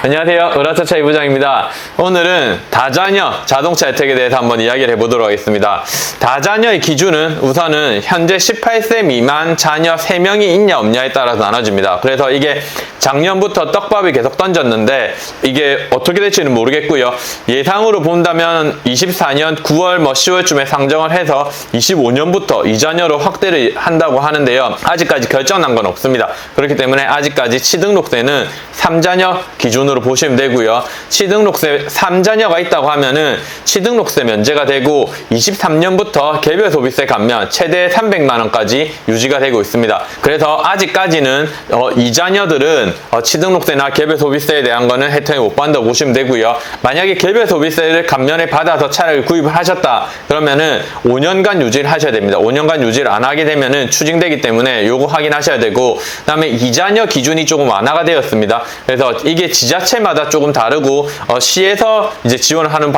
안녕하세요. 으라차차 이부장입니다. 오늘은 다자녀 자동차 혜택에 대해서 한번 이야기를 해보도록 하겠습니다. 다자녀의 기준은 우선은 현재 18세 미만 자녀 3명이 있냐 없냐에 따라서 나눠집니다. 그래서 이게 작년부터 떡밥이 계속 던졌는데 이게 어떻게 될지는 모르겠고요. 예상으로 본다면 24년 9월 10월쯤에 상정을 해서 25년부터 2자녀로 확대를 한다고 하는데요. 아직까지 결정난 건 없습니다. 그렇기 때문에 아직까지 취등록세는 3자녀 기준으로 보시면 되고요. 취등록세 3자녀가 있다고 하면은 취등록세 면제가 되고 23년부터 개별 소비세 감면 최대 300만 원까지 유지가 되고 있습니다. 그래서 아직까지는 2자녀들은 취등록세나 개별 소비세에 대한 거는 혜택을 못 받는다고 보시면 되고요. 만약에 개별 소비세를 감면을 받아서 차량을 구입을 하셨다 그러면은 5년간 유지를 하셔야 됩니다. 5년간 유지를 안 하게 되면은 추징되기 때문에 요거 확인하셔야 되고, 그다음에 2자녀 기준이 조금 완화가 되었습니다. 그래서 이게 지자체마다 조금 다르고 시에서 이제 지원을 하는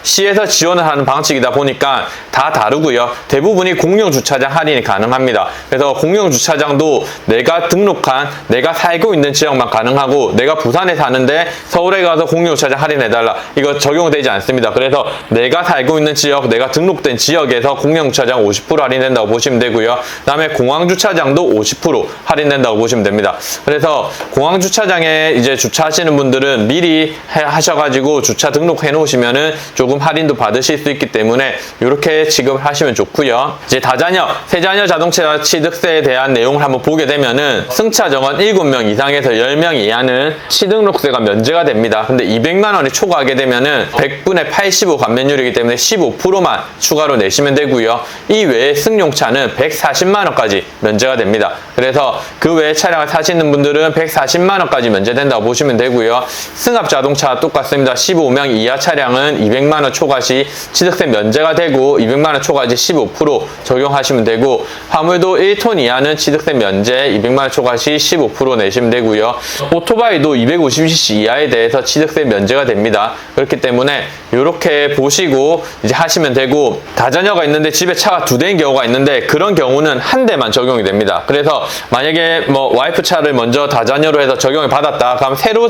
시에서 지원을 하는 방식이다 보니까 다 다르고요. 대부분이 공용주차장 할인이 가능합니다. 그래서 공용주차장도 내가 등록한, 내가 살고 있는 지역만 가능하고, 내가 부산에 사는데 서울에 가서 공용주차장 할인해달라, 이거 적용되지 않습니다. 그래서 내가 살고 있는 지역, 내가 등록된 지역에서 공용주차장 50% 할인된다고 보시면 되고요. 그 다음에 공항주차장도 50% 할인된다고 보시면 됩니다. 그래서 공항주차장에 이제 주차하시는 분들은 미리 하셔가지고 주차 등록해 놓으시면은 조금 할인도 받으실 수 있기 때문에 이렇게 지급을 하시면 좋고요. 이제 다자녀, 세자녀 자동차 취득세에 대한 내용을 한번 보게 되면은 승차 정원 7명 이상에서 10명 이하는 취등록세가 면제가 됩니다. 근데 200만 원이 초과하게 되면은 100분의 85 감면율이기 때문에 15%만 추가로 내시면 되고요. 이 외에 승용차는 140만 원까지 면제가 됩니다. 그래서 그 외에 차량을 타시는 분들은 140만 원까지 면제된다고 보시면 되고요. 승합 자동차 똑같습니다. 15명 이하 차량은 200만 원 초과 시 취득세 면제가 되고 200만 원 초과 시 15% 적용하시면 되고, 화물도 1톤 이하는 취득세 면제 200만 원 초과 시 15% 내시면 되고요. 오토바이도 250cc 이하에 대해서 취득세 면제가 됩니다. 그렇기 때문에 이렇게 보시고 이제 하시면 되고, 다자녀가 있는데 집에 차가 2대인 경우가 있는데 그런 경우는 한 대만 적용이 됩니다. 그래서 만약에 뭐 와이프 차를 먼저 다자녀로 해서 적용을 받았다 그럼 새로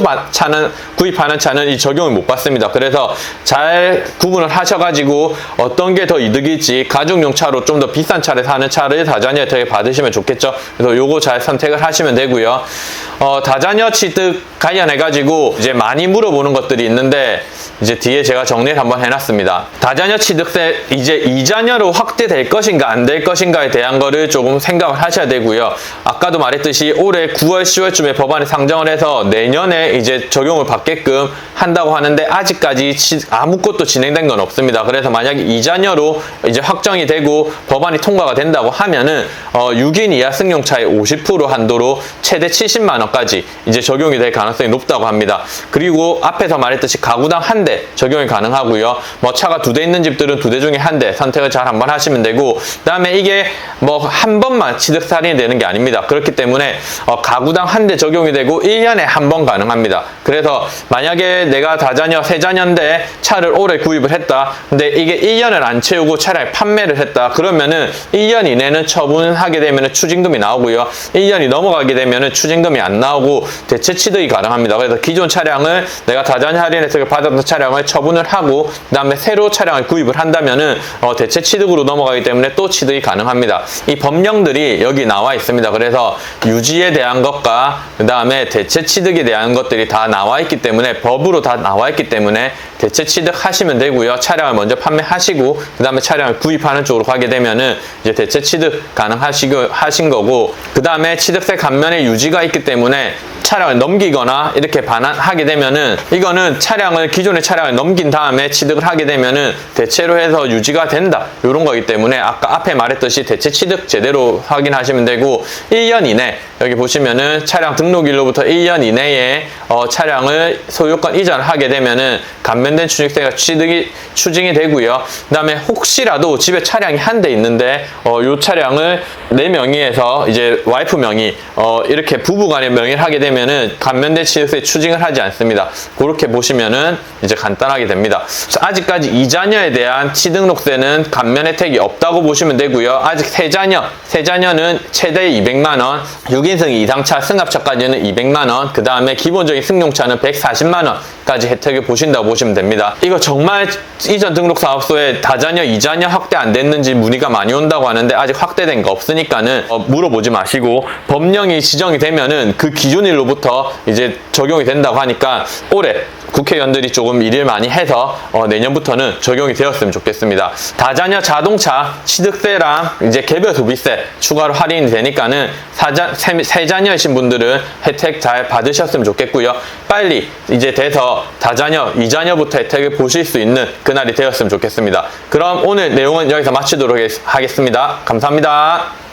구입하는 차는 이 적용을 못 받습니다. 그래서 잘 구분을 하셔가지고 어떤 게 더 이득일지, 가족용 차로 좀 더 비싼 차를 사는 차를 다자녀 혜택을 받으시면 좋겠죠. 그래서 요거 잘 선택을 하시면 되고요. 다자녀 취득 관련해가지고 이제 많이 물어보는 것들이 있는데 이제 뒤에 제가 정리를 한번 해놨습니다. 다자녀 취득세 이제 2자녀로 확대될 것인가 안 될 것인가에 대한 거를 조금 생각을 하셔야 되고요. 아까도 말했듯이 올해 9월 10월쯤에 법안이 상정을 해서 내년에 이제 적용을 받게끔 한다고 하는데 아직까지 아무것도 진행된 건 없습니다. 그래서 만약에 2자녀로 이제 확정이 되고 법안이 통과가 된다고 하면은 6인 이하 승용차의 50% 한도로 최대 70만 원까지 이제 적용이 될 가능성이 높다고 합니다. 그리고 앞에서 말했듯이 가구당 한 대 적용이 가능하고요. 뭐 차가 2대 있는 집들은 2대 중에 한 대 선택을 잘 한번 하시면 되고, 그다음에 이게 뭐 한 번만 취득세 할인이 되는 게 아닙니다. 그렇기 때문에 가구당 한 대 적용이 되고 1년에 한 번 가능합니다. 그래서 만약에 내가 다자녀, 세자녀인데 차를 올해 구입을 했다. 근데 이게 1년을 안 채우고 차량을 판매를 했다. 그러면은 1년 이내는 처분하게 되면은 추징금이 나오고요. 1년이 넘어가게 되면은 추징금이 안 나오고 대체 취득이 가능합니다. 그래서 기존 차량을 내가 다자녀 할인 혜택을 받았던 차량을 처분을 하고 그다음에 새로 차량을 구입을 한다면은 대체 취득으로 넘어가기 때문에 또 취득이 가능합니다. 이 법령들이 여기 나와 있습니다. 그래서 유지에 대한 것과 그다음에 대체 취득에 대한 것들이 다 나와 있기 때문에, 법으로 다 나와 있기 때문에 대체 취득하시면 되고요. 차량을 먼저 판매하시고 그다음에 차량을 구입하는 쪽으로 가게 되면은 이제 대체 취득 가능하신 거고, 그다음에 취득세 감면의 유지가 있기 때문에 차량을 넘기거나 이렇게 반환하게 되면은 이거는 기존의 차량을 넘긴 다음에 취득을 하게 되면은 대체로 해서 유지가 된다, 이런 거기 때문에 아까 앞에 말했듯이 대체 취득 제대로 확인하시면 되고, 1년 이내 여기 보시면은 차량 등록일로부터 1년 이내에 차량을 소유권 이전을 하게 되면은 감면된 취득세가 추징이 되고요. 그 다음에 혹시라도 집에 차량이 한 대 있는데 요 차량을 내 명의에서 이제 와이프 명의 이렇게 부부간의 명의를 하게 되면 되면은 감면대 취득세 추징을 하지 않습니다. 그렇게 보시면은 이제 간단하게 됩니다. 아직까지 2자녀에 대한 취등록세는 감면 혜택이 없다고 보시면 되고요. 아직 세자녀는 최대 200만원, 6인승 이상차 승합차까지는 200만원, 그 다음에 기본적인 승용차는 140만원까지 혜택을 보신다고 보시면 됩니다. 이거 정말 이전 등록사업소에 다자녀, 2자녀 확대 안 됐는지 문의가 많이 온다고 하는데 아직 확대된 거 없으니까는 물어보지 마시고, 법령이 지정이 되면은 그 기준일로부터 이제 적용이 된다고 하니까 올해 국회의원들이 조금 일을 많이 해서 내년부터는 적용이 되었으면 좋겠습니다. 다자녀 자동차 취득세랑 이제 개별 소비세 추가로 할인이 되니까는 세자녀이신 분들은 혜택 잘 받으셨으면 좋겠고요. 빨리 이제 돼서 다자녀, 2자녀부터 혜택을 보실 수 있는 그날이 되었으면 좋겠습니다. 그럼 오늘 내용은 여기서 마치도록 하겠습니다. 감사합니다.